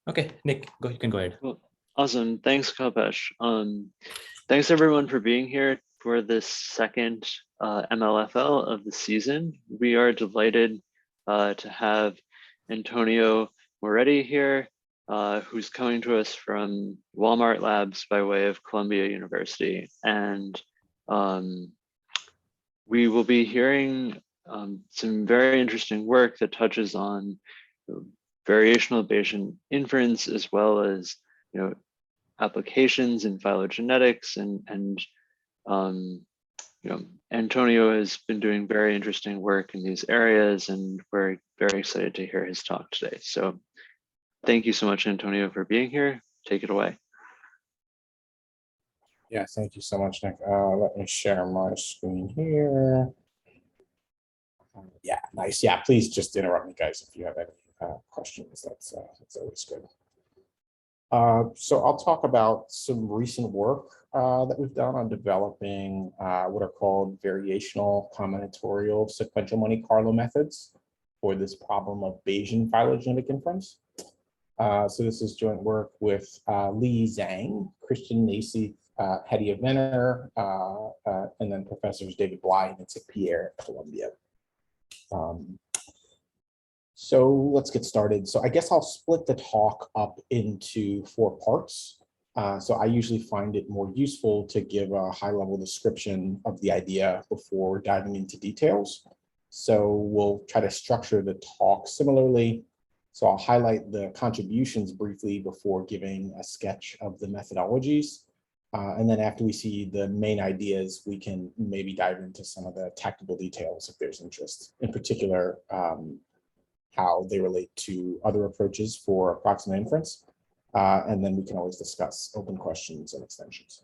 Okay, Nick, you can go ahead. Well, awesome. Thanks, Kalpesh. Thanks everyone for being here for this second MLFL of the season. We are delighted to have Antonio Moretti here, who's coming to us from Walmart Labs by way of Columbia University. And we will be hearing some very interesting work that touches on variational Bayesian inference, as well as applications in phylogenetics, and Antonio has been doing very interesting work in these areas, and we're very excited to hear his talk today. So thank you so much, Antonio, for being here. Take it away. Yeah, thank you so much, Nick. Let me share my screen here. Yeah, nice. Yeah, please just interrupt me, guys, if you have any questions. That's always good. So I'll talk about some recent work that we've done on developing what are called variational combinatorial sequential Monte Carlo methods for this problem of Bayesian phylogenetic inference. So this is joint work with Li Zhang, Christian Nacy, Hedy Venner, and then professors David Bly and Itsik Pe'er at Columbia. So let's get started. So I guess I'll split the talk up into 4 parts. So I usually find it more useful to give a high-level description of the idea before diving into details. So we'll try to structure the talk similarly. So I'll highlight the contributions briefly before giving a sketch of the methodologies. And then after we see the main ideas, we can maybe dive into some of the tactical details if there's interest, in particular, how they relate to other approaches for approximate inference. And then we can always discuss open questions and extensions.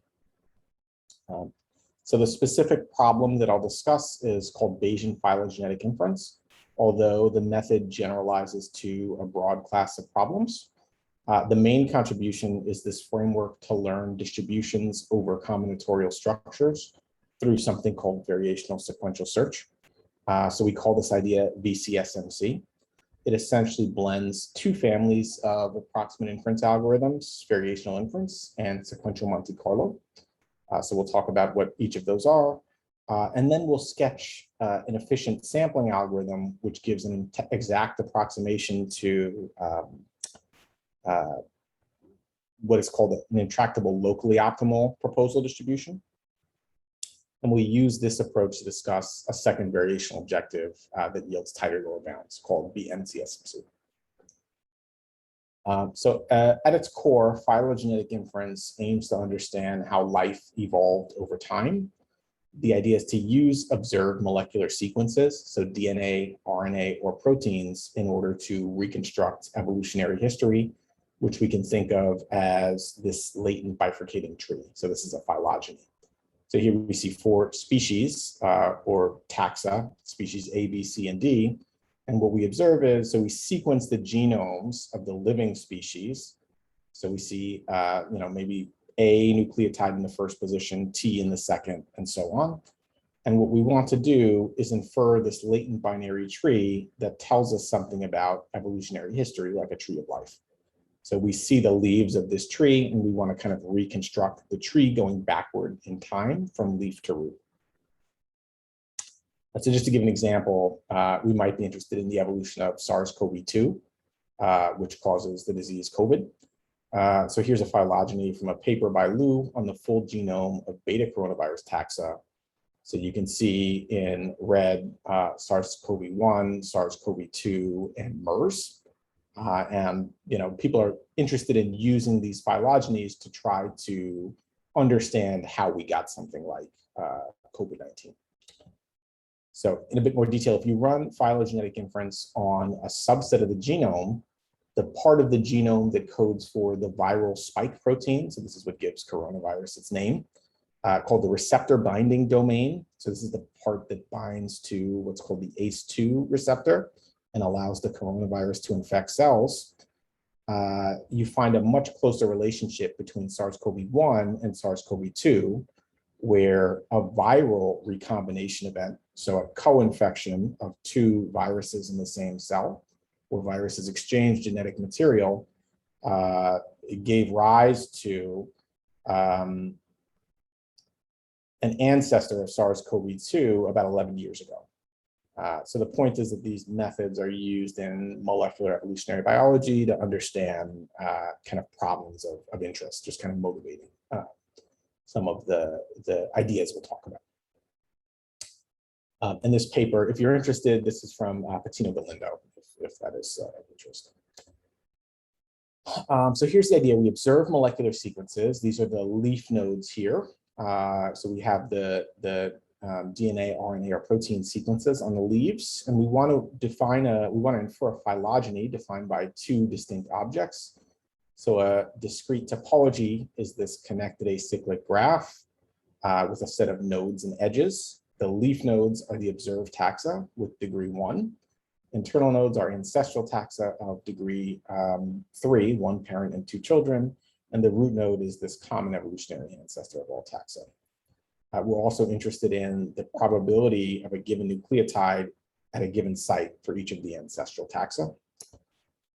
So the specific problem that I'll discuss is called Bayesian phylogenetic inference, although the method generalizes to a broad class of problems. The main contribution is this framework to learn distributions over combinatorial structures through something called variational sequential search. So we call this idea VCSMC. It essentially blends 2 families of approximate inference algorithms, variational inference and sequential Monte Carlo. So we'll talk about what each of those are. And then we'll sketch an efficient sampling algorithm, which gives an exact approximation to what is called an intractable locally optimal proposal distribution. And we use this approach to discuss a second variational objective that yields tighter lower bounds called VNCSMC. So at its core, phylogenetic inference aims to understand how life evolved over time. The idea is to use observed molecular sequences, so DNA, RNA, or proteins, in order to reconstruct evolutionary history, which we can think of as this latent bifurcating tree. So this is a phylogeny. So here we see 4 species or taxa, species A, B, C, and D. And what we observe is, so we sequence the genomes of the living species. So we see, maybe A nucleotide in the first position, T in the second, and so on. And what we want to do is infer this latent binary tree that tells us something about evolutionary history, like a tree of life. So we see the leaves of this tree, and we want to kind of reconstruct the tree going backward in time from leaf to root. So just to give an example, we might be interested in the evolution of SARS-CoV-2, which causes the disease COVID. So here's a phylogeny from a paper by Liu on the full genome of beta coronavirus taxa. So you can see in red SARS-CoV-1, SARS-CoV-2, and MERS. And people are interested in using these phylogenies to try to understand how we got something like COVID-19. So in a bit more detail, if you run phylogenetic inference on a subset of the genome, the part of the genome that codes for the viral spike protein, so this is what gives coronavirus its name, called the receptor binding domain. So this is the part that binds to what's called the ACE2 receptor and allows the coronavirus to infect cells. You find a much closer relationship between SARS-CoV-1 and SARS-CoV-2, where a viral recombination event, so a co-infection of 2 viruses in the same cell, where viruses exchange genetic material, it gave rise to an ancestor of SARS-CoV-2 about 11 years ago. So the point is that these methods are used in molecular evolutionary biology to understand kind of problems of interest, just kind of motivating some of the ideas we'll talk about. In this paper, if you're interested, this is from Patino Galindo, if that is of interest. So here's the idea. We observe molecular sequences. These are the leaf nodes here. So we have the DNA, RNA, or protein sequences on the leaves, and we want to infer a phylogeny defined by two distinct objects. So a discrete topology is this connected acyclic graph with a set of nodes and edges. The leaf nodes are the observed taxa with degree 1. Internal nodes are ancestral taxa of degree 3, 1 parent and 2 children, and the root node is this common evolutionary ancestor of all taxa. We're also interested in the probability of a given nucleotide at a given site for each of the ancestral taxa.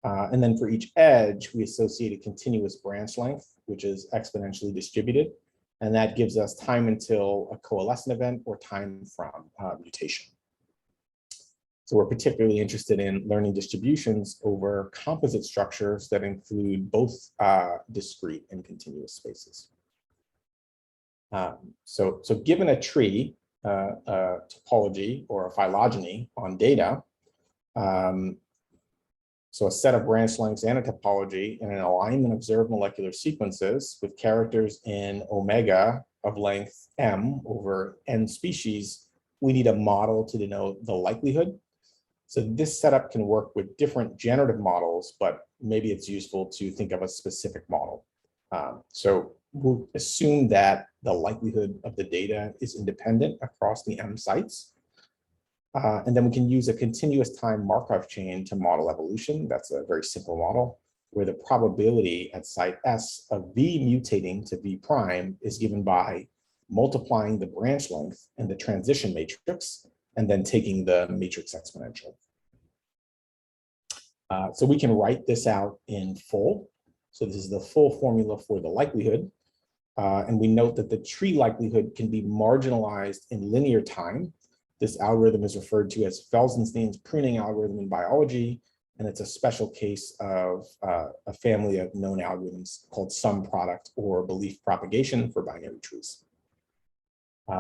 And then for each edge, we associate a continuous branch length, which is exponentially distributed. And that gives us time until a coalescent event or time from mutation. So we're particularly interested in learning distributions over composite structures that include both discrete and continuous spaces. So given a tree, a topology or a phylogeny on data, so a set of branch lengths and a topology in an alignment of observed molecular sequences with characters in omega of length m over n species, we need a model to denote the likelihood. So this setup can work with different generative models, but maybe it's useful to think of a specific model. So we'll assume that the likelihood of the data is independent across the m sites. And then we can use a continuous time Markov chain to model evolution. That's a very simple model where the probability at site S of V mutating to V prime is given by multiplying the branch length and the transition matrix, and then taking the matrix exponential. So we can write this out in full. So this is the full formula for the likelihood. And we note that the tree likelihood can be marginalized in linear time. This algorithm is referred to as Felsenstein's pruning algorithm in biology, and it's a special case of a family of known algorithms called sum product or belief propagation for binary trees.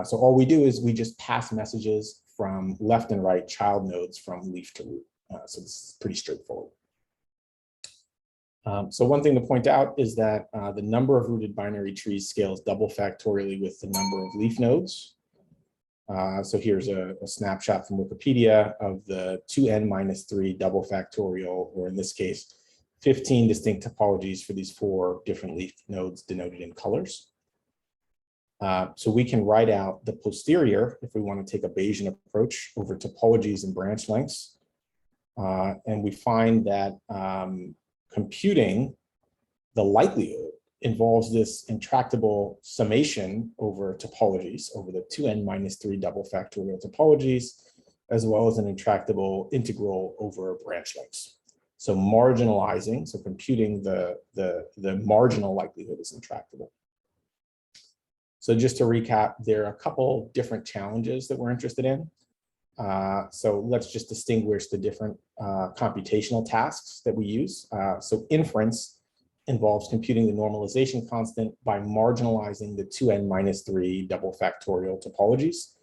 So all we do is we just pass messages from left and right child nodes from leaf to root. So this is pretty straightforward. So one thing to point out is that the number of rooted binary trees scales double factorially with the number of leaf nodes. So here's a snapshot from Wikipedia of the 2n-3 double factorial, or in this case, 15 distinct topologies for these 4 different leaf nodes denoted in colors. So we can write out the posterior if we want to take a Bayesian approach over topologies and branch lengths. And we find that computing the likelihood involves this intractable summation over topologies, over the 2n-3 double factorial topologies, as well as an intractable integral over branch lengths. So marginalizing, so computing the marginal likelihood is intractable. So just to recap, there are a couple different challenges that we're interested in. So let's just distinguish the different computational tasks that we use. So inference involves computing the normalization constant by marginalizing the 2n-3 double factorial topologies.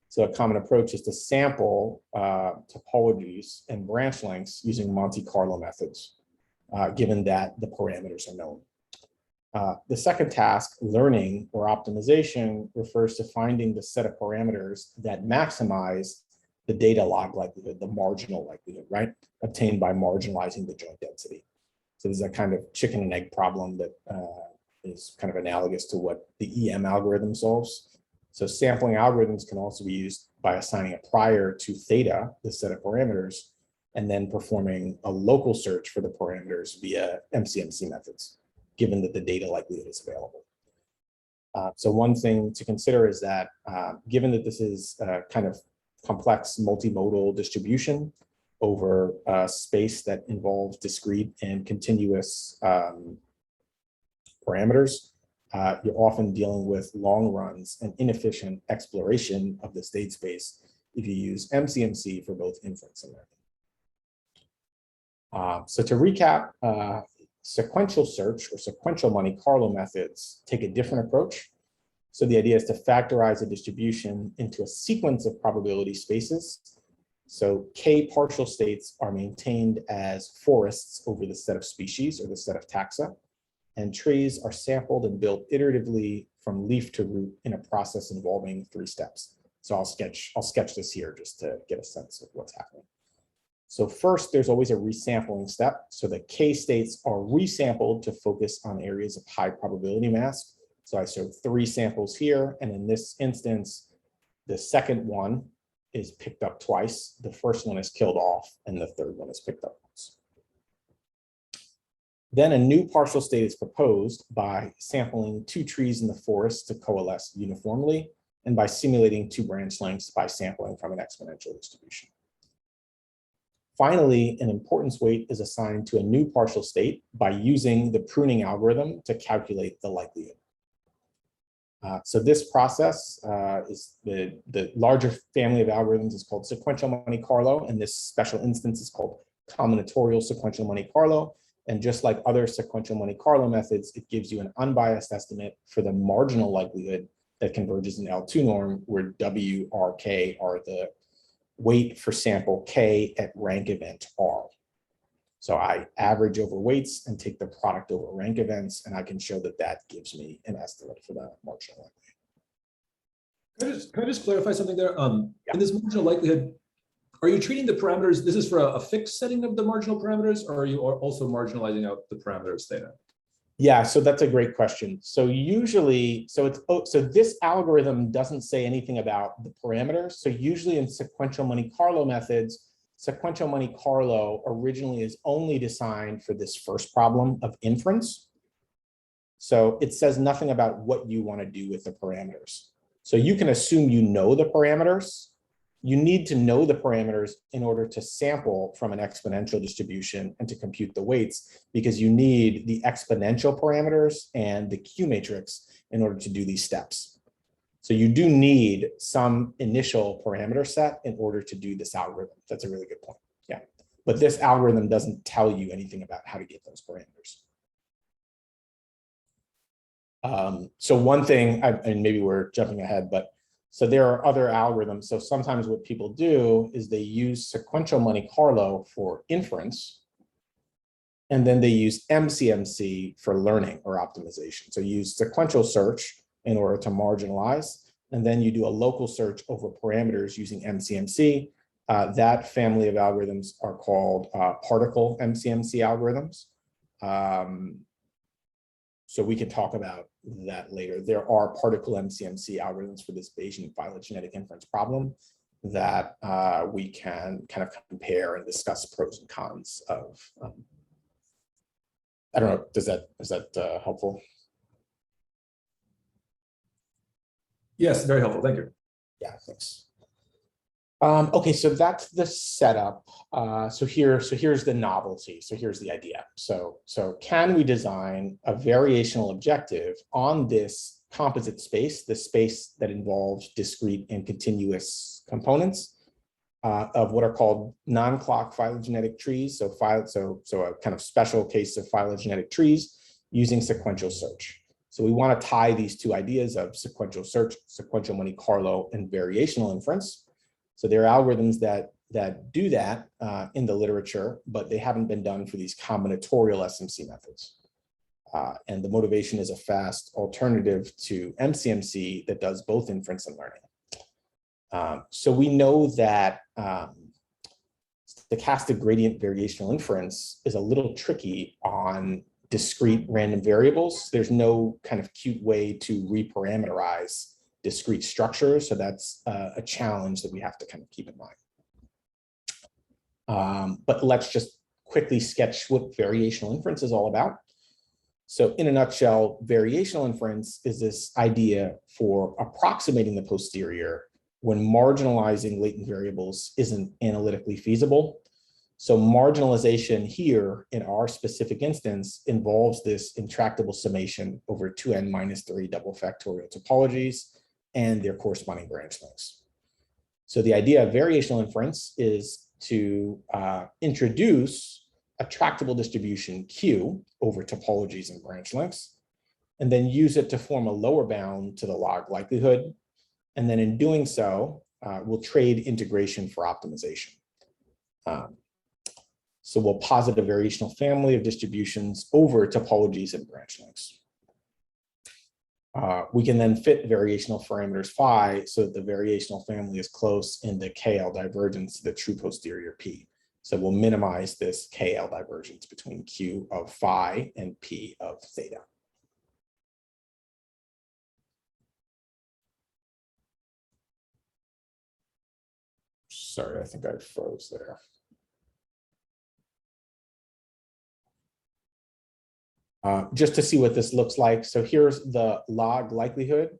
So a common approach is to sample topologies and branch lengths using Monte Carlo methods, given that the parameters are known. The second task, learning or optimization, refers to finding the set of parameters that maximize the data log likelihood, the marginal likelihood, right, obtained by marginalizing the joint density. So this is a kind of chicken and egg problem that is kind of analogous to what the EM algorithm solves. So sampling algorithms can also be used by assigning a prior to theta, the set of parameters, and then performing a local search for the parameters via MCMC methods, given that the data likelihood is available. So one thing to consider is that given that this is a kind of complex multimodal distribution, over space that involves discrete and continuous parameters, you're often dealing with long runs and inefficient exploration of the state space if you use MCMC for both inference and learning. So to recap, sequential search or sequential Monte Carlo methods take a different approach. So the idea is to factorize a distribution into a sequence of probability spaces. So K partial states are maintained as forests over the set of species or the set of taxa, and trees are sampled and built iteratively from leaf to root in a process involving 3 steps. So I'll sketch this here just to get a sense of what's happening. So first, there's always a resampling step. So the K states are resampled to focus on areas of high probability mass. So I showed 3 samples here, and in this instance, the second one is picked up twice. The first one is killed off, and the third one is picked up once. Then a new partial state is proposed by sampling 2 trees in the forest to coalesce uniformly, and by simulating 2 branch lengths by sampling from an exponential distribution. Finally, an importance weight is assigned to a new partial state by using the pruning algorithm to calculate the likelihood. So this process is the larger family of algorithms is called sequential Monte Carlo, and this special instance is called combinatorial sequential Monte Carlo. And just like other sequential Monte Carlo methods, it gives you an unbiased estimate for the marginal likelihood that converges in L2 norm, where W, R, K are the weight for sample K at rank event R. So I average over weights and take the product over rank events, and I can show that that gives me an estimate for the marginal likelihood. Can I just clarify something there? In this marginal likelihood, are you treating the parameters, this is for a fixed setting of the marginal parameters, or are you also marginalizing out the parameters theta? Yeah, so that's a great question. So usually, so this algorithm doesn't say anything about the parameters. So usually in sequential Monte Carlo methods, sequential Monte Carlo originally is only designed for this first problem of inference. So it says nothing about what you want to do with the parameters. So you can assume you know the parameters. You need to know the parameters in order to sample from an exponential distribution and to compute the weights, because you need the exponential parameters and the Q matrix in order to do these steps. So you do need some initial parameter set in order to do this algorithm. That's a really good point. Yeah, but this algorithm doesn't tell you anything about how to get those parameters. So one thing, and maybe we're jumping ahead, but so there are other algorithms. So sometimes what people do is they use sequential Monte Carlo for inference, and then they use MCMC for learning or optimization. So you use sequential search in order to marginalize, and then you do a local search over parameters using MCMC. That family of algorithms are called particle MCMC algorithms. So we can talk about that later. There are particle MCMC algorithms for this Bayesian phylogenetic inference problem that we can kind of compare and discuss pros and cons of. I don't know, is that helpful? Yes, very helpful. Thank you. Yeah, thanks. Okay, so that's the setup. So here's the novelty. So here's the idea. So can we design a variational objective on this composite space, the space that involves discrete and continuous components of what are called non-clock phylogenetic trees? So a kind of special case of phylogenetic trees using sequential search. So we want to tie these two ideas of sequential search, sequential Monte Carlo, and variational inference. So there are algorithms that do that in the literature, but they haven't been done for these combinatorial SMC methods. And the motivation is a fast alternative to MCMC that does both inference and learning. So we know that stochastic gradient variational inference is a little tricky on discrete random variables. There's no kind of cute way to reparameterize discrete structures. So that's a challenge that we have to kind of keep in mind. But let's just quickly sketch what variational inference is all about. So in a nutshell, variational inference is this idea for approximating the posterior when marginalizing latent variables isn't analytically feasible. So marginalization here in our specific instance involves this intractable summation over 2n minus 3 double factorial topologies and their corresponding branch lengths. So the idea of variational inference is to introduce a tractable distribution Q over topologies and branch lengths, and then use it to form a lower bound to the log likelihood. And then in doing so, we'll trade integration for optimization. So we'll posit a variational family of distributions over topologies and branch lengths. We can then fit variational parameters phi so that the variational family is close in the KL divergence to the true posterior P. So we'll minimize this KL divergence between Q of phi and P of theta. Sorry, I think I froze there. Just to see what this looks like. So here's the log likelihood.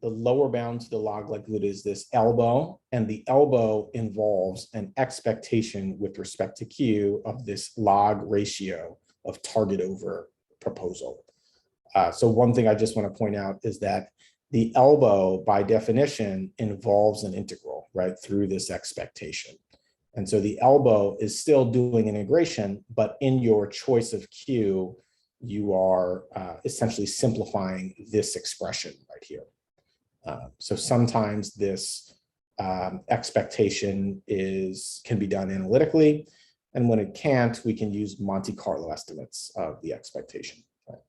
The lower bound to the log likelihood is this elbow, and the elbow involves an expectation with respect to Q of this log ratio of target over proposal. So one thing I just want to point out is that the elbow, by definition, involves an integral, right, through this expectation. And so the elbow is still doing integration, but in your choice of Q, you are essentially simplifying this expression right here. So sometimes this expectation can be done analytically, and when it can't, we can use Monte Carlo estimates of the expectation. Right?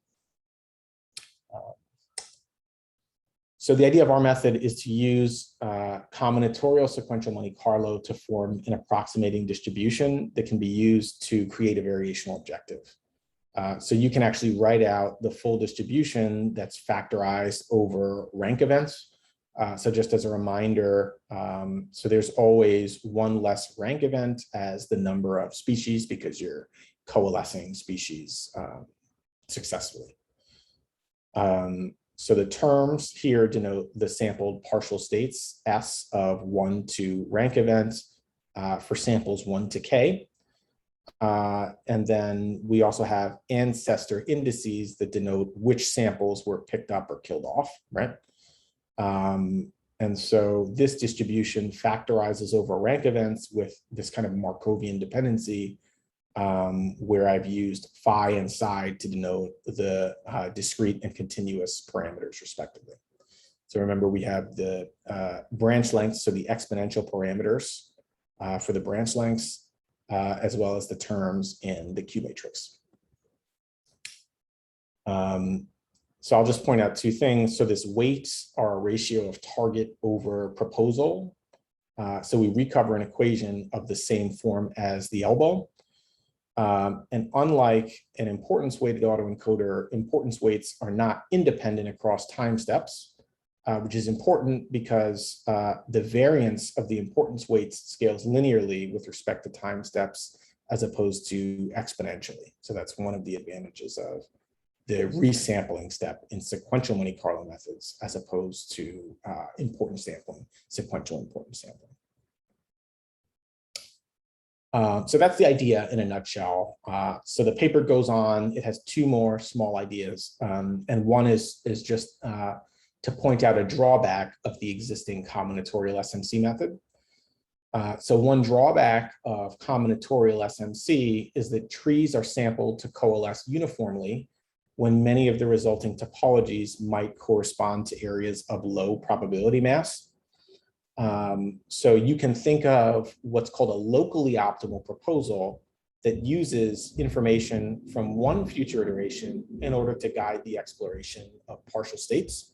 So the idea of our method is to use combinatorial sequential Monte Carlo to form an approximating distribution that can be used to create a variational objective. So you can actually write out the full distribution that's factorized over rank events. So just as a reminder, so there's always one less rank event as the number of species because you're coalescing species successfully. So the terms here denote the sampled partial states S of 1 to rank events for samples 1 to K. And then we also have ancestor indices that denote which samples were picked up or killed off, right? And so this distribution factorizes over rank events with this kind of Markovian dependency where I've used phi and psi to denote the discrete and continuous parameters respectively. So remember, we have the branch lengths, so the exponential parameters for the branch lengths, as well as the terms in the Q matrix. So I'll just point out two things. So this weights are a ratio of target over proposal. So we recover an equation of the same form as the elbow. And unlike an importance weighted autoencoder, importance weights are not independent across time steps, which is important because the variance of the importance weights scales linearly with respect to time steps as opposed to exponentially. So that's one of the advantages of the resampling step in sequential Monte Carlo methods as opposed to importance sampling, sequential importance sampling. So that's the idea in a nutshell. So the paper goes on, it has two more small ideas. And one is just to point out a drawback of the existing combinatorial SMC method. So one drawback of combinatorial SMC is that trees are sampled to coalesce uniformly when many of the resulting topologies might correspond to areas of low probability mass. So you can think of what's called a locally optimal proposal that uses information from one future iteration in order to guide the exploration of partial states.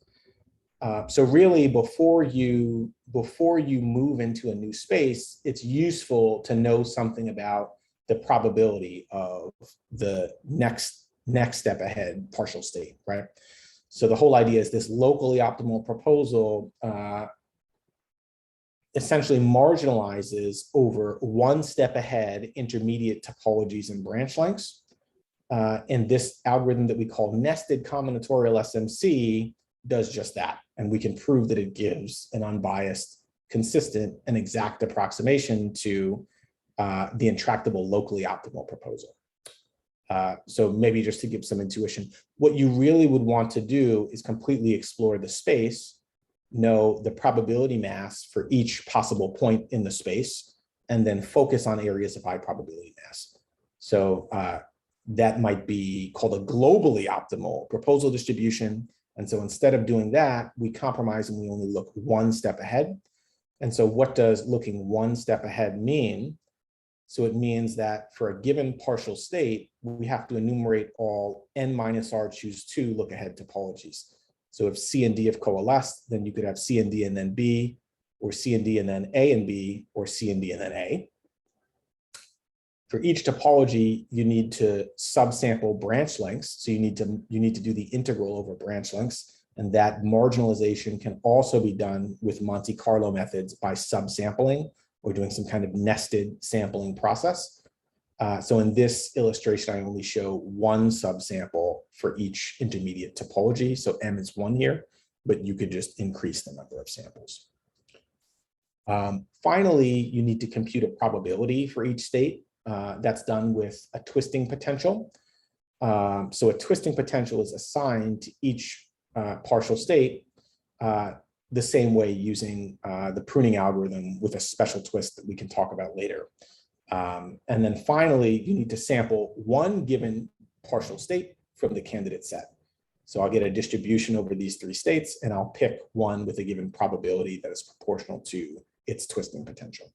So really, before you move into a new space, it's useful to know something about the probability of the next step ahead partial state, right? So the whole idea is this locally optimal proposal essentially marginalizes over one step ahead intermediate topologies and branch lengths. And this algorithm that we call nested combinatorial SMC does just that. And we can prove that it gives an unbiased, consistent, and exact approximation to the intractable locally optimal proposal. So maybe just to give some intuition, what you really would want to do is completely explore the space, know the probability mass for each possible point in the space, and then focus on areas of high probability mass. So that might be called a globally optimal proposal distribution. And so instead of doing that, we compromise and we only look one step ahead. And so what does looking one step ahead mean? So it means that for a given partial state, we have to enumerate all n minus r choose 2 look ahead topologies. So if C and D have coalesced, then you could have C and D and then B, or C and D and then A and B, or C and D and then A. For each topology, you need to subsample branch lengths. So you need to do the integral over branch lengths. And that marginalization can also be done with Monte Carlo methods by subsampling or doing some kind of nested sampling process. So in this illustration, I only show one subsample for each intermediate topology. So M is 1 here, but you could just increase the number of samples. Finally, you need to compute a probability for each state. That's done with a twisting potential. So a twisting potential is assigned to each partial state the same way using the pruning algorithm with a special twist that we can talk about later. And then finally, you need to sample one given partial state from the candidate set. So I'll get a distribution over these 3 states, and I'll pick one with a given probability that is proportional to its twisting potential.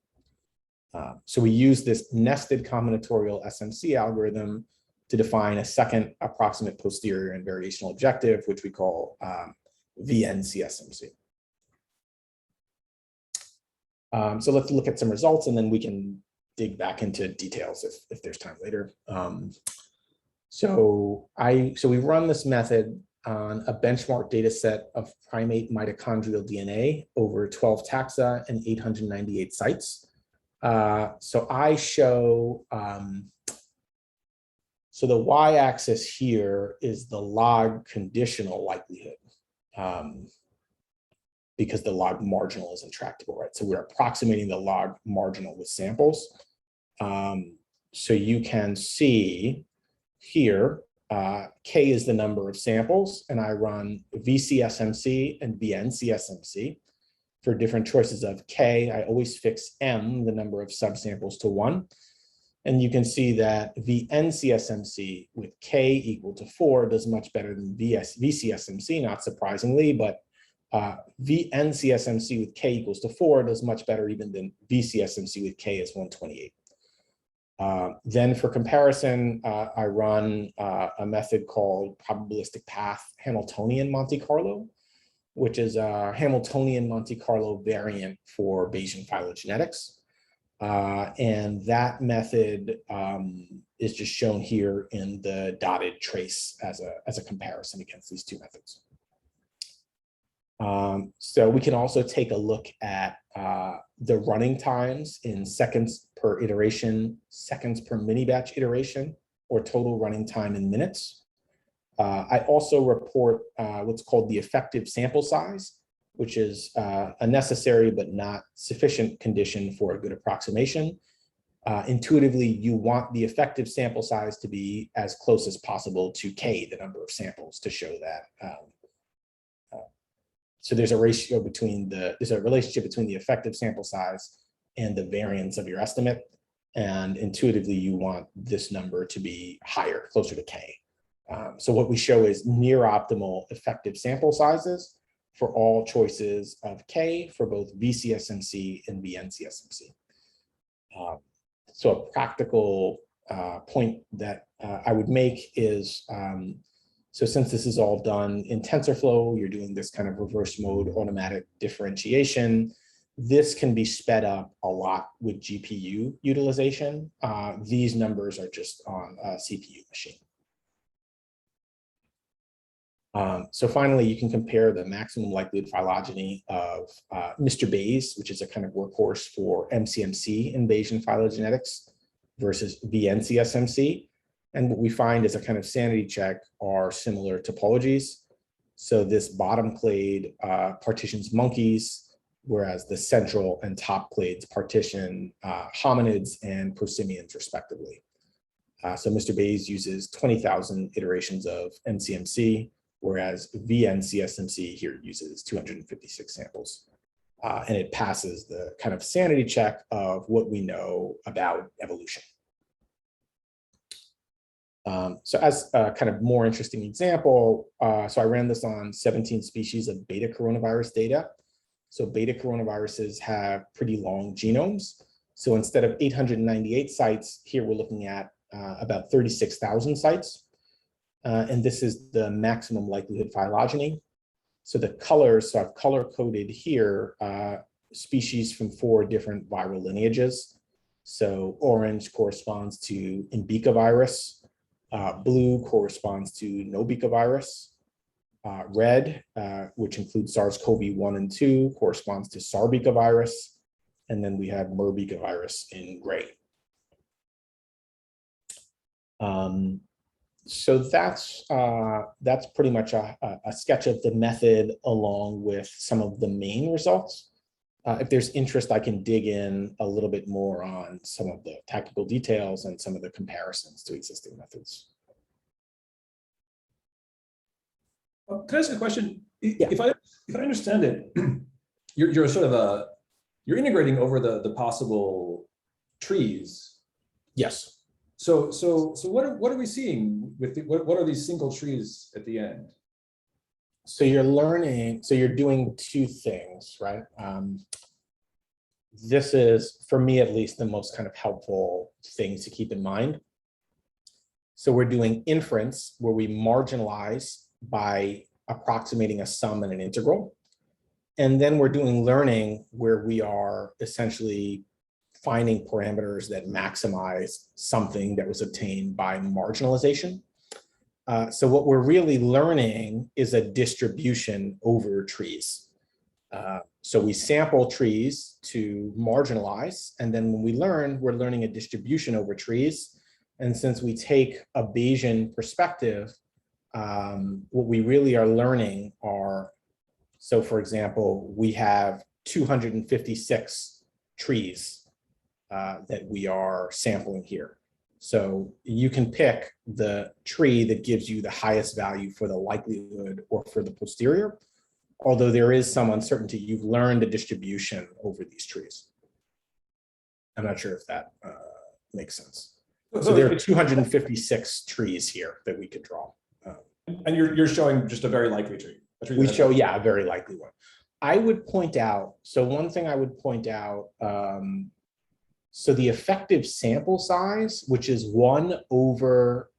So we use this nested combinatorial SMC algorithm to define a second approximate posterior and variational objective, which we call VNCSMC. So let's look at some results, and then we can dig back into details if there's time later. So we run this method on a benchmark data set of primate mitochondrial DNA over 12 taxa and 898 sites. So I show, so the y-axis here is the log conditional likelihood, because the log marginal is intractable, right? So we're approximating the log marginal with samples. So you can see here, K is the number of samples, and I run VCSMC and VNCSMC. For different choices of K, I always fix M, the number of subsamples, to 1. And you can see that VNCSMC with K equal to 4 does much better than VCSMC, not surprisingly, but VNCSMC with K equals to 4 does much better even than VCSMC with K is 128. Then for comparison, I run a method called probabilistic path Hamiltonian Monte Carlo, which is a Hamiltonian Monte Carlo variant for Bayesian phylogenetics. And that method is just shown here in the dotted trace as a comparison against these 2 methods. So we can also take a look at the running times in seconds per iteration, seconds per mini batch iteration, or total running time in minutes. I also report what's called the effective sample size, which is a necessary but not sufficient condition for a good approximation. Intuitively, you want the effective sample size to be as close as possible to K, the number of samples, to show that. So there's a ratio between there's a relationship between the effective sample size and the variance of your estimate. And intuitively, you want this number to be higher, closer to K. So what we show is near optimal effective sample sizes for all choices of K for both VCSMC and VNCSMC. So a practical point that I would make is, so since this is all done in TensorFlow, you're doing this kind of reverse mode automatic differentiation. This can be sped up a lot with GPU utilization. These numbers are just on a CPU machine. So finally, you can compare the maximum likelihood phylogeny of Mr. Bayes, which is a kind of workhorse for MCMC in Bayesian phylogenetics, versus VNCSMC. And what we find as a kind of sanity check are similar topologies. So this bottom clade partitions monkeys, whereas the central and top clades partition hominids and prosimians respectively. So Mr. Bayes uses 20,000 iterations of MCMC, whereas VNCSMC here uses 256 samples. And it passes the kind of sanity check of what we know about evolution. So as a kind of more interesting example, so I ran this on 17 species of beta coronavirus data. So beta coronaviruses have pretty long genomes. So instead of 898 sites, here we're looking at about 36,000 sites. And this is the maximum likelihood phylogeny. So the colors, so I've color coded here species from 4 different viral lineages. So orange corresponds to Imbica virus. Blue corresponds to Nobica virus. Red, which includes SARS-CoV-1 and 2, corresponds to Sarbica virus. And then we have Merbica virus in gray. So that's pretty much a sketch of the method along with some of the main results. If there's interest, I can dig in a little bit more on some of the technical details and some of the comparisons to existing methods. Can I ask a question? Yeah. If I understand it, you're sort of you're integrating over the possible trees. Yes. So what are we seeing with what are these single trees at the end? So you're learning, so you're doing 2 things, right? This is, for me at least, the most kind of helpful thing to keep in mind. So we're doing inference, where we marginalize by approximating a sum and an integral. And then we're doing learning, where we are essentially finding parameters that maximize something that was obtained by marginalization. So what we're really learning is a distribution over trees. So we sample trees to marginalize, and then when we learn, we're learning a distribution over trees. And since we take a Bayesian perspective, what we really are learning are, so for example, we have 256 trees that we are sampling here. So you can pick the tree that gives you the highest value for the likelihood or for the posterior, although there is some uncertainty. You've learned a distribution over these trees. I'm not sure if that makes sense. So there are 256 trees here that we could draw. And you're showing just a very likely tree. We show, yeah, a very likely one. I would point out, so one thing I would point out, so the effective sample size, which is 1 over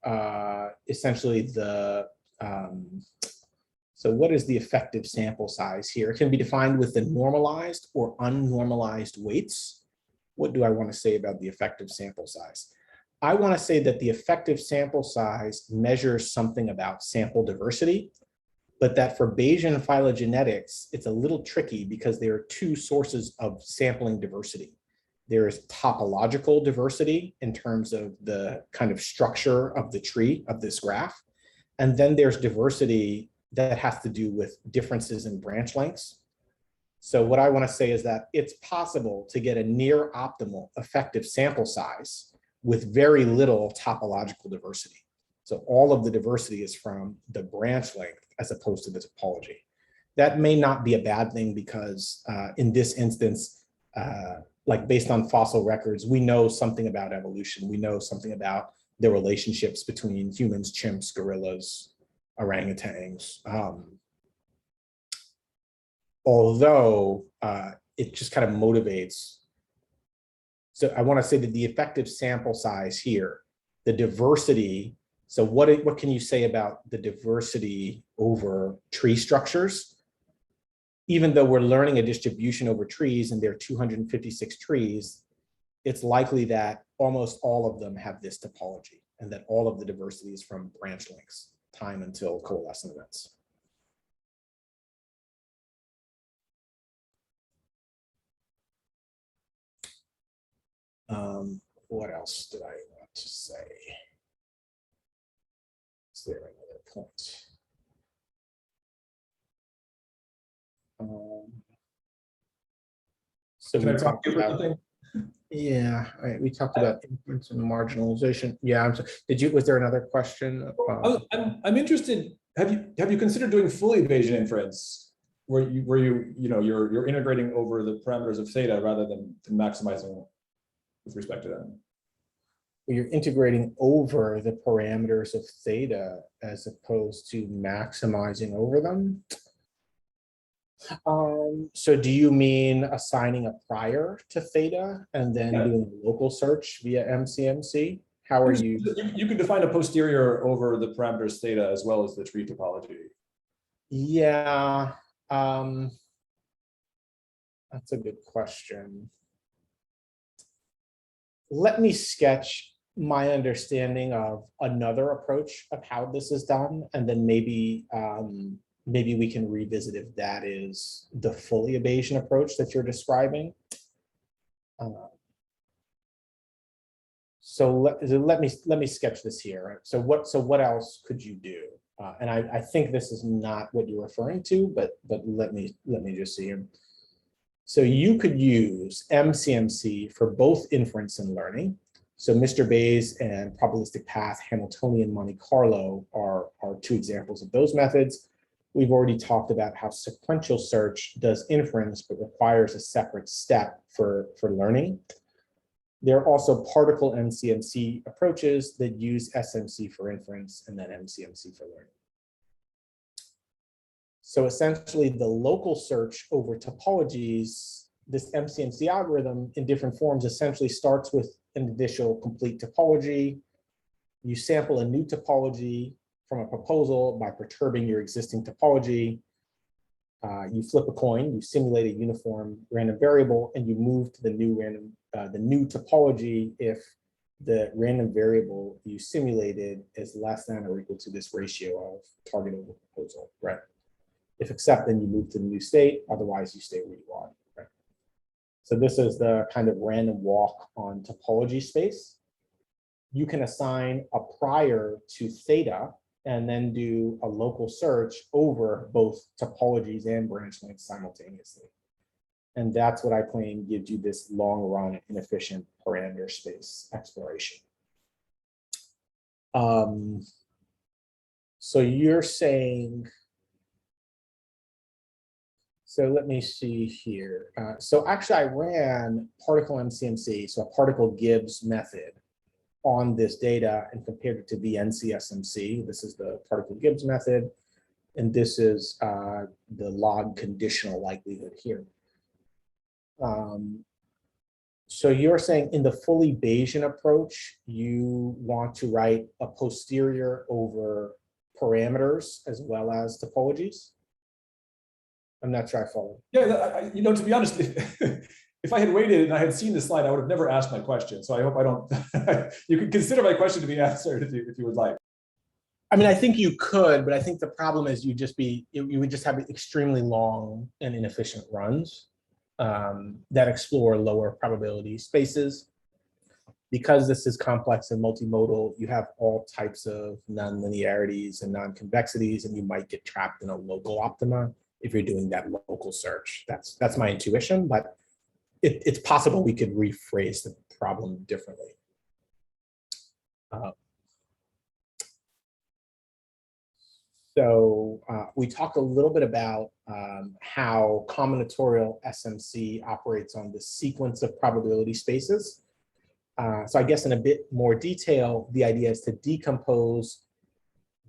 essentially the, so what is the effective sample size here? It can be defined with the normalized or unnormalized weights. What do I want to say about the effective sample size? I want to say that the effective sample size measures something about sample diversity, but that for Bayesian phylogenetics, it's a little tricky because there are 2 sources of sampling diversity. There is topological diversity in terms of the kind of structure of the tree of this graph. And then there's diversity that has to do with differences in branch lengths. So what I want to say is that it's possible to get a near optimal effective sample size with very little topological diversity. So all of the diversity is from the branch length as opposed to the topology. That may not be a bad thing because in this instance, like based on fossil records, we know something about evolution. We know something about the relationships between humans, chimps, gorillas, orangutans. Although it just kind of motivates. So I want to say that the effective sample size here, the diversity. So what can you say about the diversity over tree structures? Even though we're learning a distribution over trees and there are 256 trees, it's likely that almost all of them have this topology and that all of the diversity is from branch lengths, time until coalescent events. What else did I want to say? Is there another point? So Can we I prompt talked you for about, something? yeah, all right, we talked about inference and marginalization. Yeah, I'm sorry. Was there another question? I'm interested. Have you considered doing fully Bayesian inference, where you're integrating over the parameters of theta rather than maximizing with respect to them? You're integrating over the parameters of theta as opposed to maximizing over them. So do you mean assigning a prior to theta and then doing a local search via MCMC? How are you? You can define a posterior over the parameters theta as well as the tree topology. Yeah, that's a good question. Let me sketch my understanding of another approach of how this is done, and then maybe we can revisit if that is the fully Bayesian approach that you're describing. So let me sketch this here. Right? So what else could you do? And I think this is not what you're referring to, but let me just see here. So you could use MCMC for both inference and learning. So Mr. Bayes and probabilistic path Hamiltonian Monte Carlo are two examples of those methods. We've already talked about how sequential search does inference, but requires a separate step for learning. There are also particle MCMC approaches that use SMC for inference and then MCMC for learning. So essentially the local search over topologies, this MCMC algorithm in different forms essentially starts with an initial complete topology. You sample a new topology from a proposal by perturbing your existing topology. You flip a coin, you simulate a uniform random variable, and you move to the new topology if the random variable you simulated is less than or equal to this ratio of target over proposal, right? If accept, then you move to the new state, otherwise you stay where you are, right? So this is the kind of random walk on topology space. You can assign a prior to theta and then do a local search over both topologies and branch lengths simultaneously. And that's what I claim gives you this long run inefficient parameter space exploration. So you're saying, so let me see here. So actually I ran particle MCMC, so a particle Gibbs method on this data and compared it to the NCSMC. This is the particle Gibbs method, and this is the log conditional likelihood here. So you're saying in the fully Bayesian approach, you want to write a posterior over parameters as well as topologies? I'm not sure I follow. Yeah, to be honest, if I had waited and I had seen this slide, I would have never asked my question. So I hope I don't. You can consider my question to be answered if you would like. I mean, I think you could, but I think the problem is you would just have extremely long and inefficient runs that explore lower probability spaces. Because this is complex and multimodal, you have all types of nonlinearities and non-convexities, and you might get trapped in a local optima if you're doing that local search. That's my intuition, but it's possible we could rephrase the problem differently. So we talked a little bit about how combinatorial SMC operates on the sequence of probability spaces. So I guess in a bit more detail, the idea is to decompose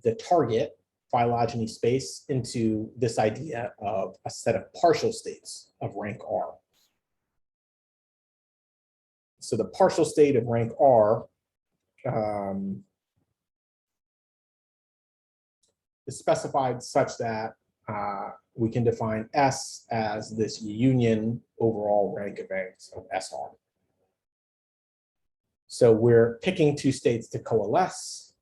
the target phylogeny space into this idea of a set of partial states of rank R. So the partial state of rank R is specified such that we can define S as this union overall rank events of SR. So we're picking two states to coalesce.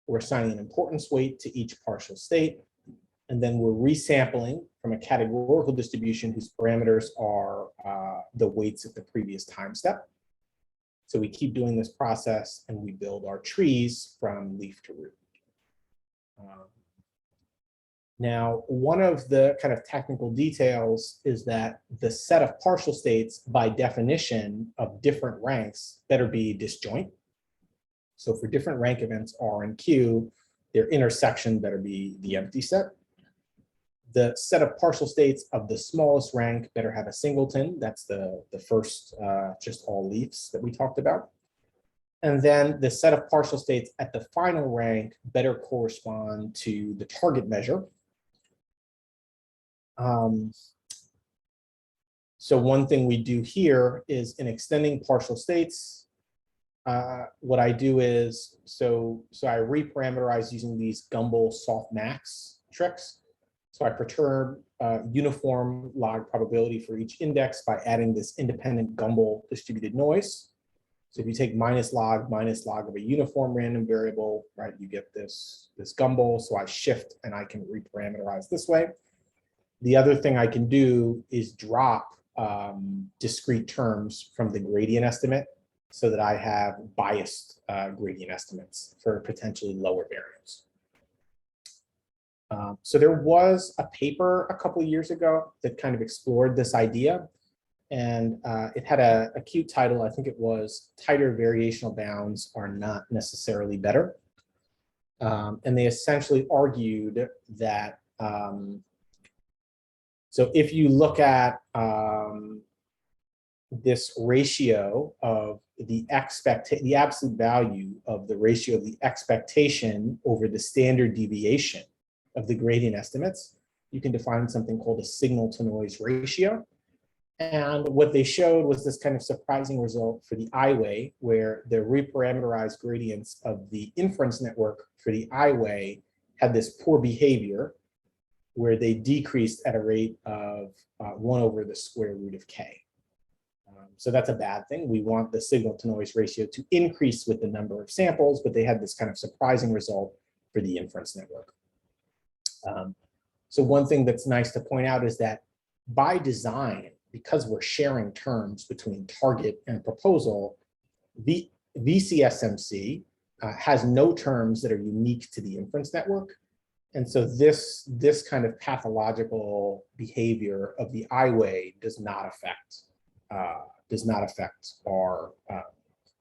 We're assigning an importance weight to each partial state, and then we're resampling from a categorical distribution whose parameters are the weights at the previous time step. So we keep doing this process and we build our trees from leaf to root. Now, one of the kind of technical details is that the set of partial states, by definition of different ranks, better be disjoint. So for different rank events R and Q, their intersection better be the empty set. The set of partial states of the smallest rank better have a singleton. That's the first just all leaves that we talked about. And then the set of partial states at the final rank better correspond to the target measure. So one thing we do here is in extending partial states, what I do is, so I reparameterize using these Gumbel softmax tricks. So I perturb uniform log probability for each index by adding this independent Gumbel distributed noise. So if you take minus log of a uniform random variable, right, you get this Gumbel. So I shift and I can reparameterize this way. The other thing I can do is drop discrete terms from the gradient estimate so that I have biased gradient estimates for potentially lower variance. So there was a paper a couple of years ago that kind of explored this idea, and it had a cute title. I think it was "Tighter Variational Bounds Are Not Necessarily Better." And they essentially argued that, so if you look at this ratio of the absolute value of the ratio of the expectation over the standard deviation of the gradient estimates, you can define something called a signal to noise ratio. And what they showed was this kind of surprising result for the I-way, where the reparameterized gradients of the inference network for the I-way had this poor behavior where they decreased at a rate of 1 over the square root of k. So that's a bad thing. We want the signal to noise ratio to increase with the number of samples, but they had this kind of surprising result for the inference network. So one thing that's nice to point out is that by design, because we're sharing terms between target and proposal, the VCSMC has no terms that are unique to the inference network. And so this kind of pathological behavior of the I-way does not affect our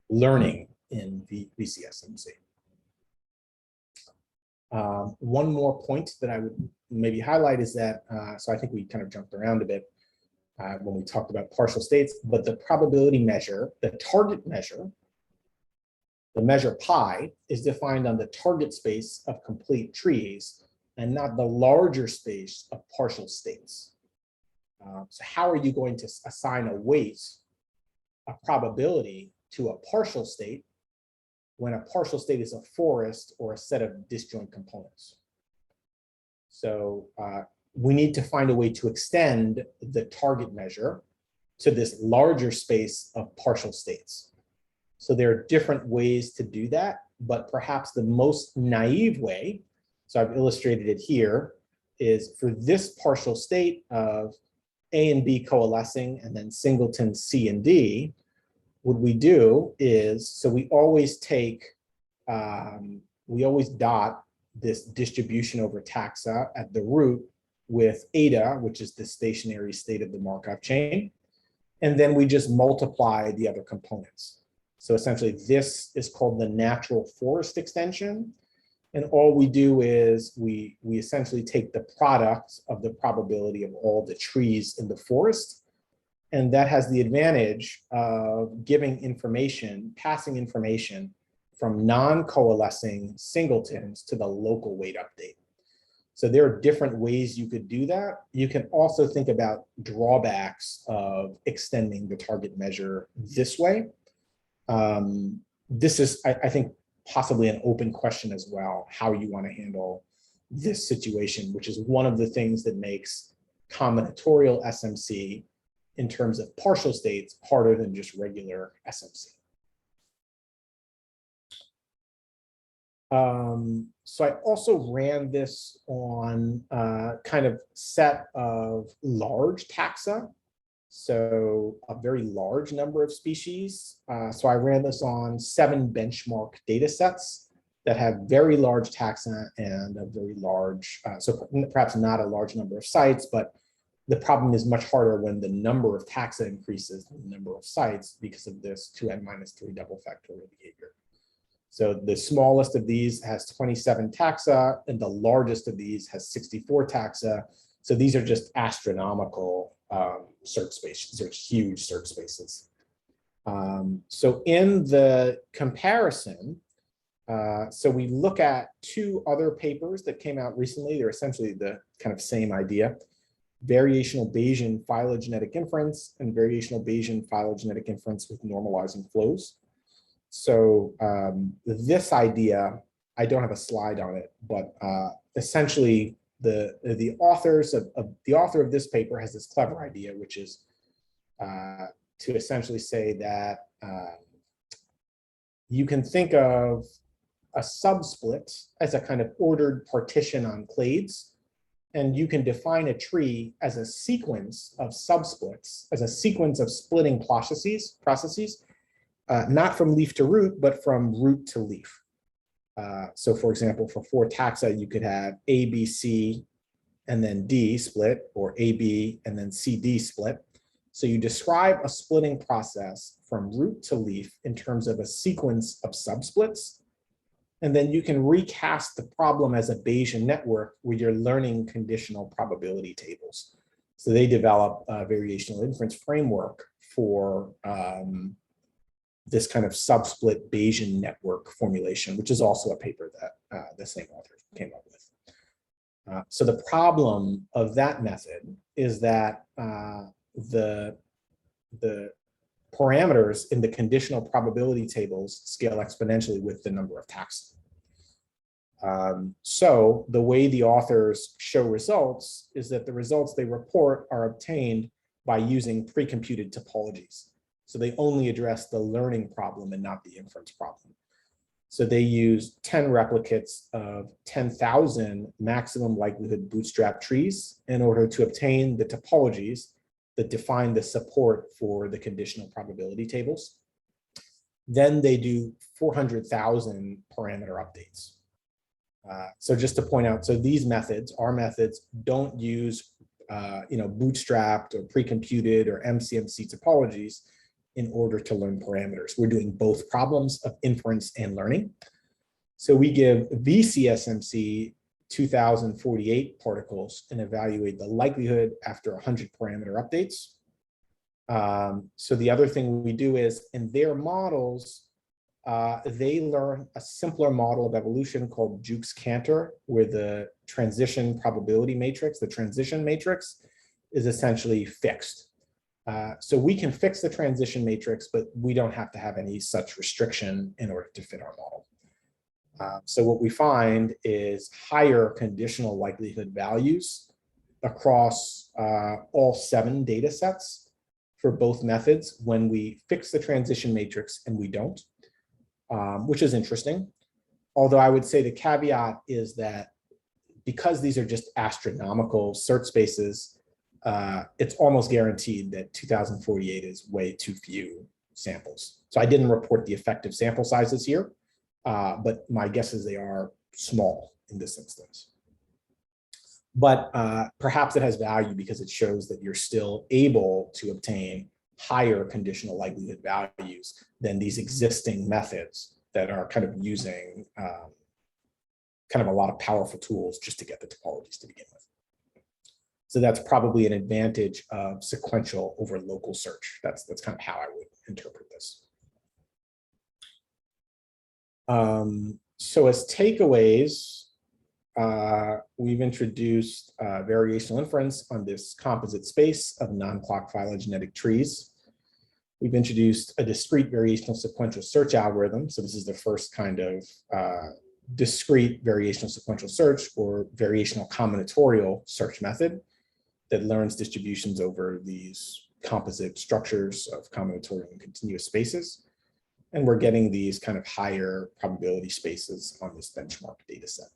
learning in VCSMC. One more point that I would maybe highlight is that, so I think we kind of jumped around a bit when we talked about partial states, but the probability measure, the target measure, the measure pi, is defined on the target space of complete trees and not the larger space of partial states. So how are you going to assign a weight, a probability to a partial state when a partial state is a forest or a set of disjoint components? So we need to find a way to extend the target measure to this larger space of partial states. So there are different ways to do that, but perhaps the most naive way, so I've illustrated it here, is for this partial state of A and B coalescing and then singleton C and D, what we do is, so we always take, we always dot this distribution over taxa at the root with eta, which is the stationary state of the Markov chain. And then we just multiply the other components. So essentially this is called the natural forest extension. And all we do is we essentially take the product of the probability of all the trees in the forest. And that has the advantage of giving information, passing information from non-coalescing singletons to the local weight update. So there are different ways you could do that. You can also think about drawbacks of extending the target measure this way. This is, I think, possibly an open question as well, how you want to handle this situation, which is one of the things that makes combinatorial SMC in terms of partial states harder than just regular SMC. So I also ran this on a kind of set of large taxa, so a very large number of species. So I ran this on 7 benchmark data sets that have very large taxa and a very large, so perhaps not a large number of sites, but the problem is much harder when the number of taxa increases than the number of sites because of this 2n-3 double factorial behavior. So the smallest of these has 27 taxa, and the largest of these has 64 taxa. So these are just astronomical search spaces. These are huge search spaces. So in the comparison, so we look at two other papers that came out recently. They're essentially the kind of same idea: variational Bayesian phylogenetic inference and variational Bayesian phylogenetic inference with normalizing flows. So this idea, I don't have a slide on it, but essentially the author of this paper has this clever idea, which is to essentially say that you can think of a subsplit as a kind of ordered partition on clades, and you can define a tree as a sequence of subsplits, as a sequence of splitting processes, not from leaf to root, but from root to leaf. So for example, for 4 taxa, you could have A, B, C, and then D split, or A, B, and then C, D split. So you describe a splitting process from root to leaf in terms of a sequence of subsplits. And then you can recast the problem as a Bayesian network where you're learning conditional probability tables. So they develop a variational inference framework for this kind of subsplit Bayesian network formulation, which is also a paper that the same author came up with. So the problem of that method is that the parameters in the conditional probability tables scale exponentially with the number of taxa. So the way the authors show results is that the results they report are obtained by using pre-computed topologies. So they only address the learning problem and not the inference problem. So they use 10 replicates of 10,000 maximum likelihood bootstrap trees in order to obtain the topologies that define the support for the conditional probability tables. Then they do 400,000 parameter updates. So just to point out, so these methods, our methods, don't use bootstrapped or pre-computed or MCMC topologies in order to learn parameters. We're doing both problems of inference and learning. So we give VCSMC 2048 particles and evaluate the likelihood after 100 parameter updates. So the other thing we do is in their models, they learn a simpler model of evolution called Jukes-Cantor, where the transition probability matrix, the transition matrix, is essentially fixed. So we can fix the transition matrix, but we don't have to have any such restriction in order to fit our model. So what we find is higher conditional likelihood values across all 7 data sets for both methods when we fix the transition matrix and we don't, which is interesting. Although I would say the caveat is that because these are just astronomical search spaces, it's almost guaranteed that 2048 is way too few samples. So I didn't report the effective sample sizes here, but my guess is they are small in this instance. But perhaps it has value because it shows that you're still able to obtain higher conditional likelihood values than these existing methods that are kind of using kind of a lot of powerful tools just to get the topologies to begin with. So that's probably an advantage of sequential over local search. That's kind of how I would interpret this. So as takeaways, we've introduced variational inference on this composite space of non-clock phylogenetic trees. We've introduced a discrete variational sequential search algorithm. So this is the first kind of discrete variational sequential search or variational combinatorial search method that learns distributions over these composite structures of combinatorial and continuous spaces. And we're getting these kind of higher probability spaces on this benchmark data set.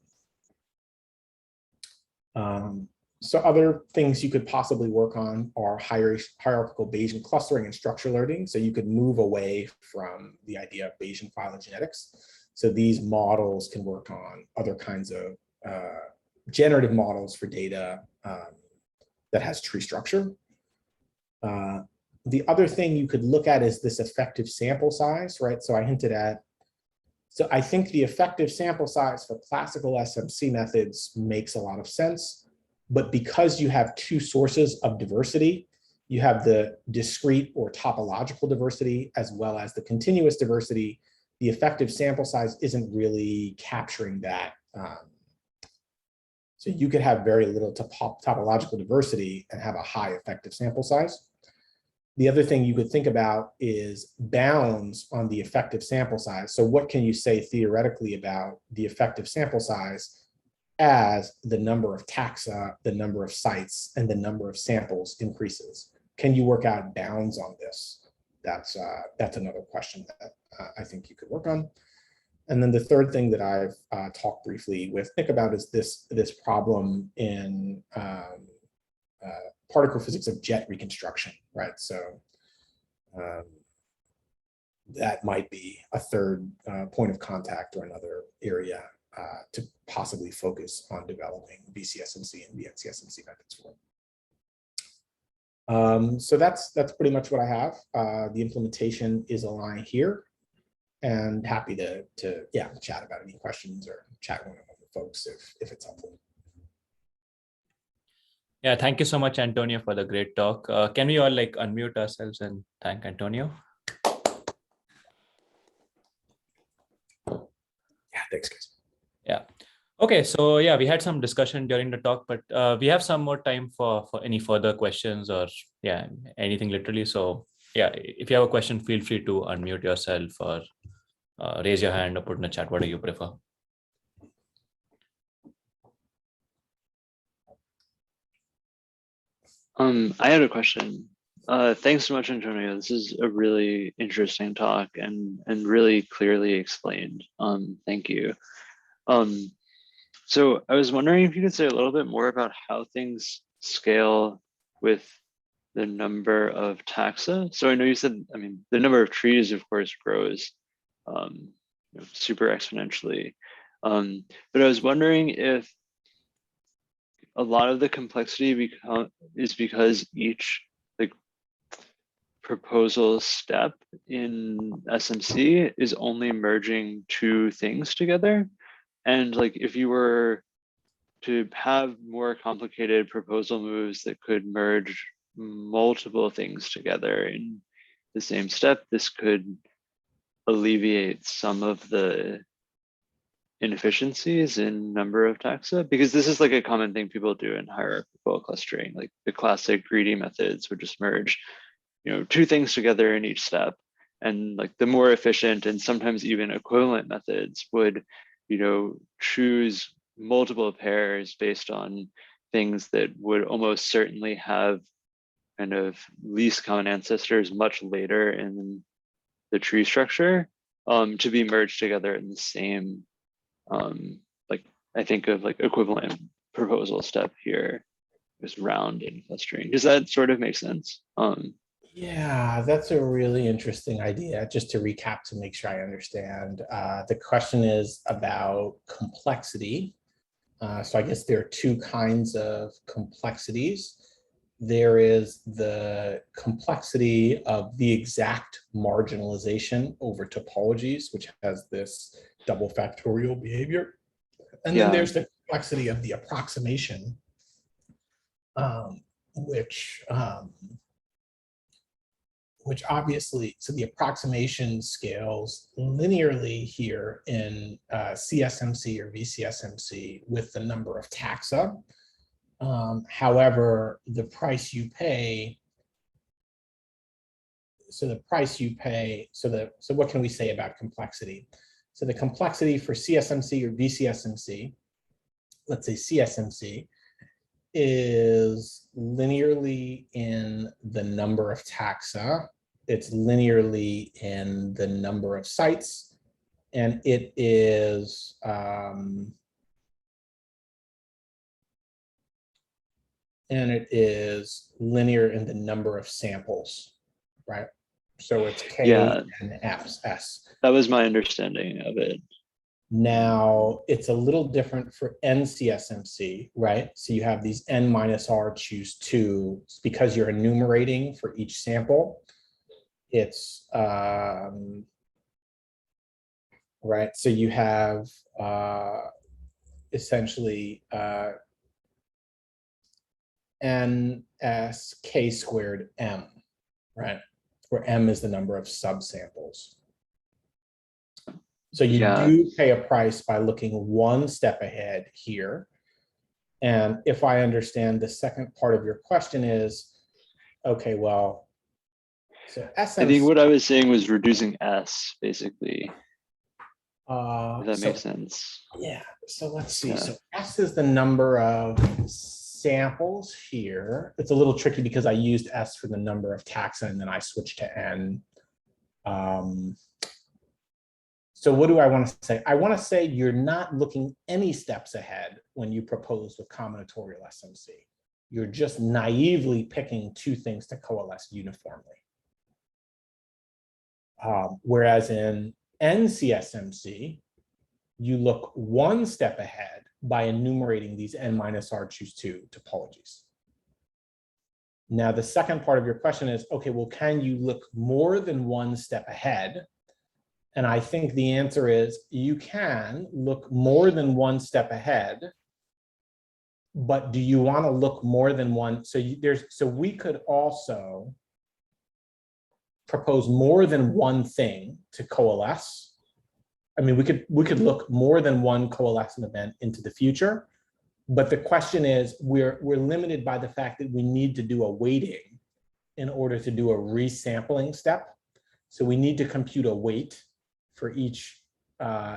So other things you could possibly work on are hierarchical Bayesian clustering and structure learning. So you could move away from the idea of Bayesian phylogenetics So these models can work on other kinds of generative models for data that has tree structure. The other thing you could look at is this effective sample size, right? So I hinted at, so I think the effective sample size for classical SMC methods makes a lot of sense, but because you have two sources of diversity, you have the discrete or topological diversity as well as the continuous diversity, the effective sample size isn't really capturing that. So you could have very little topological diversity and have a high effective sample size. The other thing you could think about is bounds on the effective sample size. So what can you say theoretically about the effective sample size as the number of taxa, the number of sites, and the number of samples increases? Can you work out bounds on this? That's another question that I think you could work on. And then the third thing that I've talked briefly with Nick about is this problem in particle physics of jet reconstruction, right? So that might be a third point of contact or another area to possibly focus on developing BCSMC and VNCSMC methods for. So that's pretty much what I have. The implementation is a line here, and happy to chat about any questions or chat with other folks if it's helpful. Yeah, thank you so much, Antonio, for the great talk. Can we all unmute ourselves and thank Antonio? Yeah, thanks, guys. Yeah. Okay, so yeah, we had some discussion during the talk, but we have some more time for any further questions or anything literally. So yeah, if you have a question, feel free to unmute yourself or raise your hand or put in the chat, whatever you prefer. I had a question. Thanks so much, Antonio. This is a really interesting talk and really clearly explained. Thank you. So I was wondering if you could say a little bit more about how things scale with the number of taxa. So I know you said, I mean, the number of trees, of course, grows super exponentially. But I was wondering if a lot of the complexity is because each proposal step in SMC is only merging two things together. And if you were to have more complicated proposal moves that could merge multiple things together in the same step, this could alleviate some of the inefficiencies in number of taxa, because this is a common thing people do in hierarchical clustering. The classic greedy methods would just merge two things together in each step, and the more efficient and sometimes even equivalent methods would choose multiple pairs based on things that would almost certainly have kind of least common ancestors much later in the tree structure to be merged together in the same I think of equivalent proposal step here, just round in clustering. Does that sort of make sense? Yeah, that's a really interesting idea. Just to recap to make sure I understand, the question is about complexity. So I guess there are two kinds of complexities. There is the complexity of the exact marginalization over topologies, which has this double factorial behavior. And then there's the complexity of the approximation, which obviously, so the approximation scales linearly here in CSMC or VCSMC with the number of taxa. However, the price you pay, so what can we say about complexity? So the complexity for CSMC or VCSMC, let's say CSMC, is linearly in the number of taxa. It's linearly in the number of sites, and it is linear in the number of samples, right? So it's K and S. That was my understanding of it. Now, it's a little different for NCSMC, right? So you have these n minus r choose 2 because you're enumerating for each sample. It's right. So you have essentially NSK squared M, right? Where M is the number of subsamples. So you do pay a price by looking one step ahead here. And if I understand the second part of your question is, okay, well, so SMC, I think what I was saying was reducing S, basically. If that makes sense. Yeah, so let's see. Yeah. So S is the number of samples here. It's a little tricky because I used S for the number of taxa and then I switched to N. So what do I want to say? I want to say you're not looking any steps ahead when you propose with combinatorial SMC. You're just naively picking two things to coalesce uniformly. Whereas in NCSMC, you look one step ahead by enumerating these n minus r choose 2 topologies. Now, the second part of your question is, okay, well, can you look more than one step ahead? And I think the answer is you can look more than one step ahead, but do you want to look more than one? So we could also propose more than one thing to coalesce. I mean, we could look more than one coalescent event into the future, but the question is we're limited by the fact that we need to do a weighting in order to do a resampling step. So we need to compute a weight for each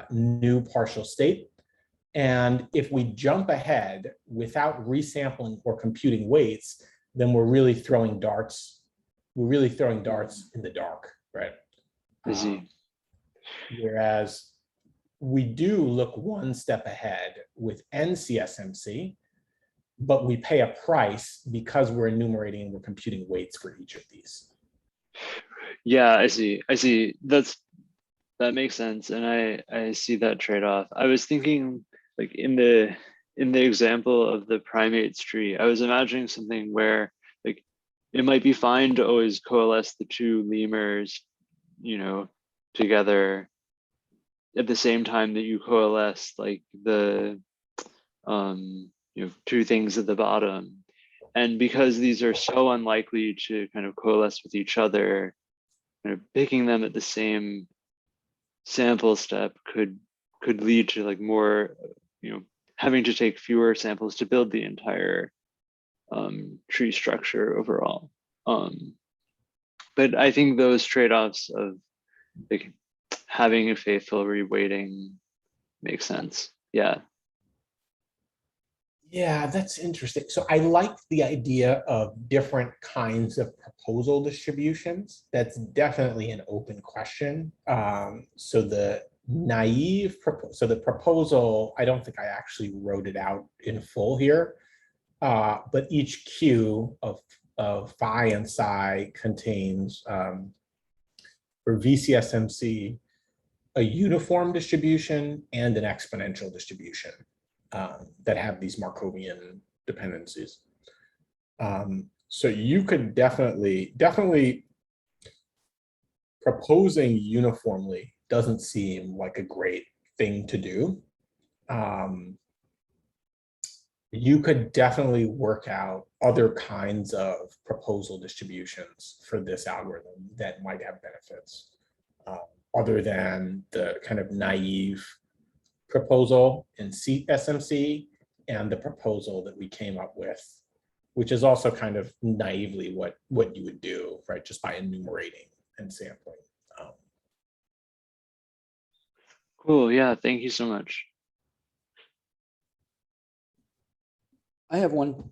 new partial state. And if we jump ahead without resampling or computing weights, then we're really throwing darts. We're really throwing darts in the dark, right? Whereas we do look one step ahead with NCSMC, but we pay a price because we're enumerating and we're computing weights for each of these. Yeah, I see. That makes sense, and I see that trade-off. I was thinking, like in the example of the primates tree, I was imagining something where like it might be fine to always coalesce the two lemurs, together at the same time that you coalesce like the two things at the bottom. And because these are so unlikely to kind of coalesce with each other, kind of picking them at the same sample step could lead to like more, having to take fewer samples to build the entire tree structure overall. But I think those trade-offs of like having a faithful reweighting makes sense. Yeah. Yeah, that's interesting. So I like the idea of different kinds of proposal distributions. That's definitely an open question. So the the proposal, I don't think I actually wrote it out in full here, but each Q of phi and psi contains, for VCSMC, a uniform distribution and an exponential distribution. That have these Markovian dependencies. So you could definitely proposing uniformly doesn't seem like a great thing to do. You could definitely work out other kinds of proposal distributions for this algorithm that might have benefits, other than the kind of naive proposal in SMC and the proposal that we came up with, which is also kind of naively what you would do, right? Just by enumerating and sampling. Cool. Yeah. Thank you so much. I have one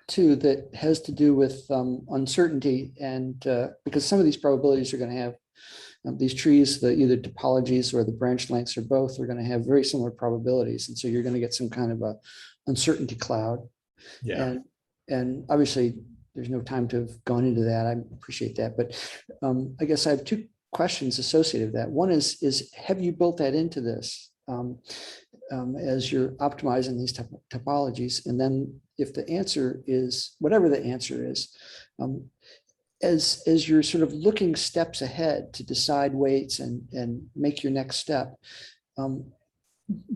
too that has to do with uncertainty, and because some of these probabilities are going to have these trees, either topologies or the branch lengths or both, are going to have very similar probabilities. And so you're going to get some kind of a uncertainty cloud. Yeah. And obviously there's no time to have gone into that. I appreciate that. But I guess I have two questions associated with that. One is have you built that into this? as you're optimizing these topologies. And then if the answer is, whatever the answer is, as you're sort of looking steps ahead to decide weights and make your next step,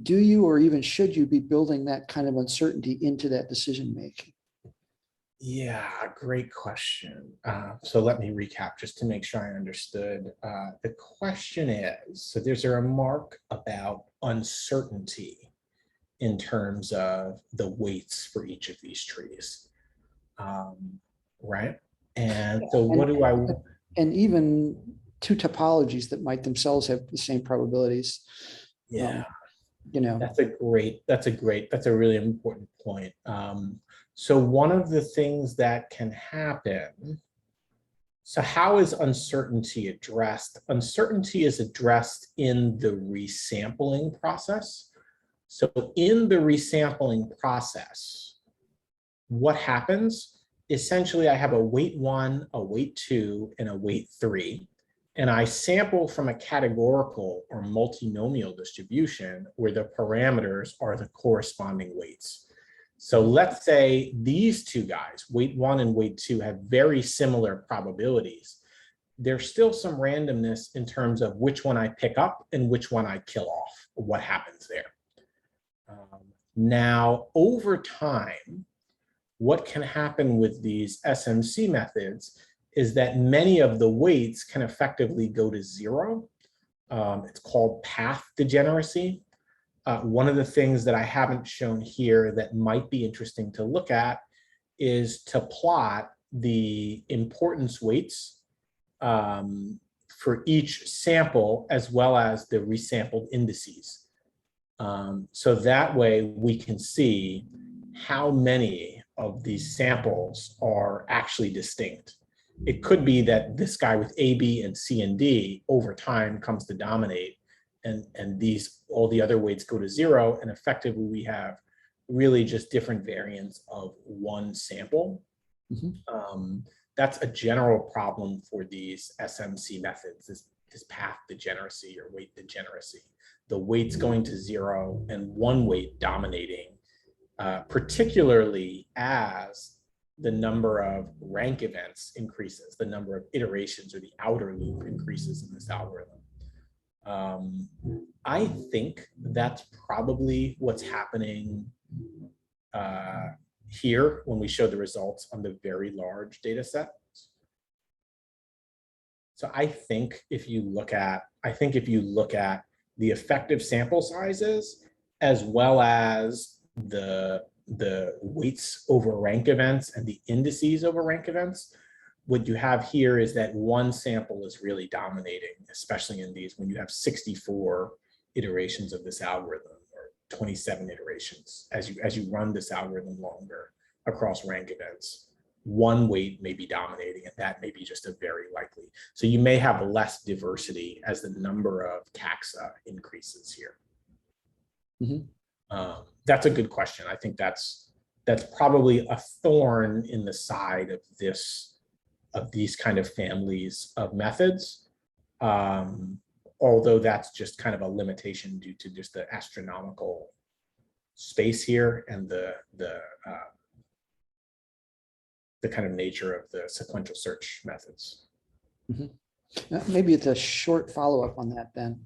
do you, or even should you be building that kind of uncertainty into that decision making? Yeah, great question. So let me recap just to make sure I understood. The question is, so there's a remark about uncertainty in terms of the weights for each of these trees, right? And so what do I... And even two topologies that might themselves have the same probabilities. Yeah, you know, that's a really important point. So one of the things that can happen, so how is uncertainty addressed? Uncertainty is addressed in the resampling process. So in the resampling process, what happens? Essentially, I have a weight 1, a weight 2, and a weight 3. And I sample from a categorical or multinomial distribution where the parameters are the corresponding weights. So let's say these two guys, weight 1 and weight 2, have very similar probabilities. There's still some randomness in terms of which one I pick up and which one I kill off, what happens there. Now, over time, what can happen with these SMC methods is that many of the weights can effectively go to 0. It's called path degeneracy. One of the things that I haven't shown here that might be interesting to look at is to plot the importance weights for each sample as well as the resampled indices. So that way we can see how many of these samples are actually distinct. It could be that this guy with A, B, and C and D over time comes to dominate, and these, all the other weights go to 0, and effectively we have really just different variants of one sample. Mm-hmm. That's a general problem for these SMC methods, this path degeneracy or weight degeneracy. The weights going to 0 and one weight dominating, particularly as the number of rank events increases, the number of iterations or the outer loop increases in this algorithm. I think that's probably what's happening here when we show the results on the very large data set. So I think if you look at the effective sample sizes as well as the weights over rank events and the indices over rank events, what you have here is that one sample is really dominating, especially in these when you have 64 iterations of this algorithm or 27 iterations as you run this algorithm longer across rank events. One weight may be dominating, and that may be just a very likely. So you may have less diversity as the number of taxa increases here. Mm-hmm. That's a good question. I think that's probably a thorn in the side of these kind of families of methods, although that's just kind of a limitation due to just the astronomical space here and the kind of nature of the sequential search methods. Mm-hmm. Maybe it's a short follow-up on that then.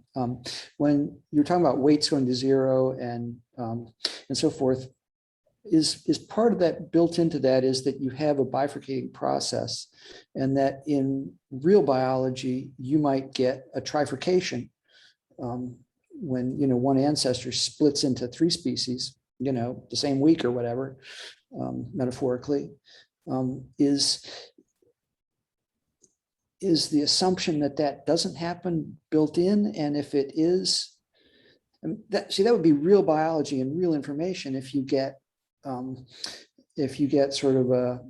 When you're talking about weights going to 0 and so forth, is part of that built into that is that you have a bifurcating process, and that in real biology you might get a trifurcation when one ancestor splits into 3 species, the same week or whatever, metaphorically. Is the assumption that doesn't happen built in? And if it is, that would be real biology and real information if you get sort of a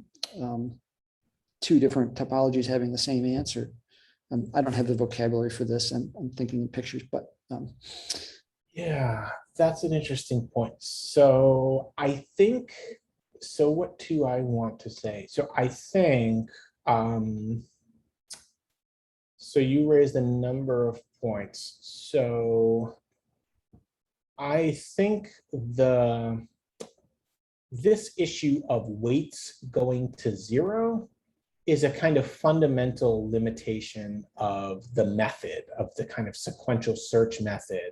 2 different topologies having the same answer. I don't have the vocabulary for this. I'm thinking in pictures, but yeah, that's an interesting point. So I think, so what do I want to say? So I think, so you raised a number of points. So I think this issue of weights going to 0 is a kind of fundamental limitation of the method, of the kind of sequential search method.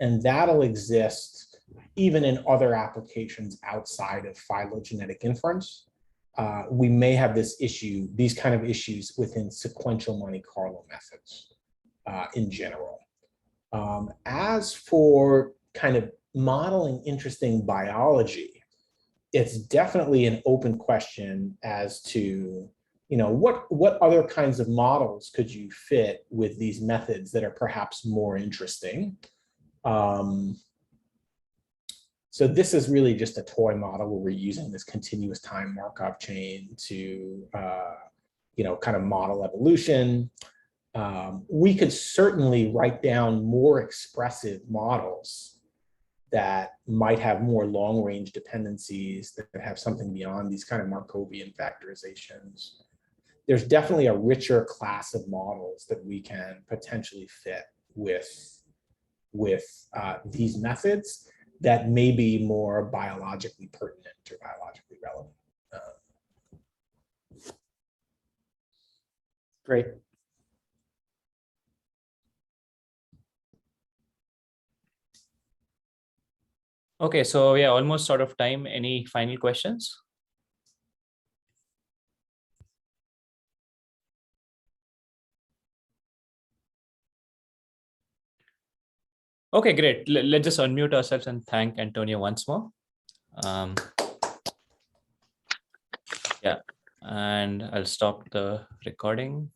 And that'll exist even in other applications outside of phylogenetic inference. We may have this issue, these kind of issues within sequential Monte Carlo methods in general. As for kind of modeling interesting biology, it's definitely an open question as to, you know, what other kinds of models could you fit with these methods that are perhaps more interesting? So this is really just a toy model where we're using this continuous time Markov chain to, you know, kind of model evolution. We could certainly write down more expressive models that might have more long-range dependencies, that have something beyond these kind of Markovian factorizations. There's definitely a richer class of models that we can potentially fit with these methods that may be more biologically pertinent or biologically relevant. Great. Okay, so yeah, almost out of time. Any final questions? Okay, great. Let's just unmute ourselves and thank Antonio once more. Yeah, and I'll stop the recording.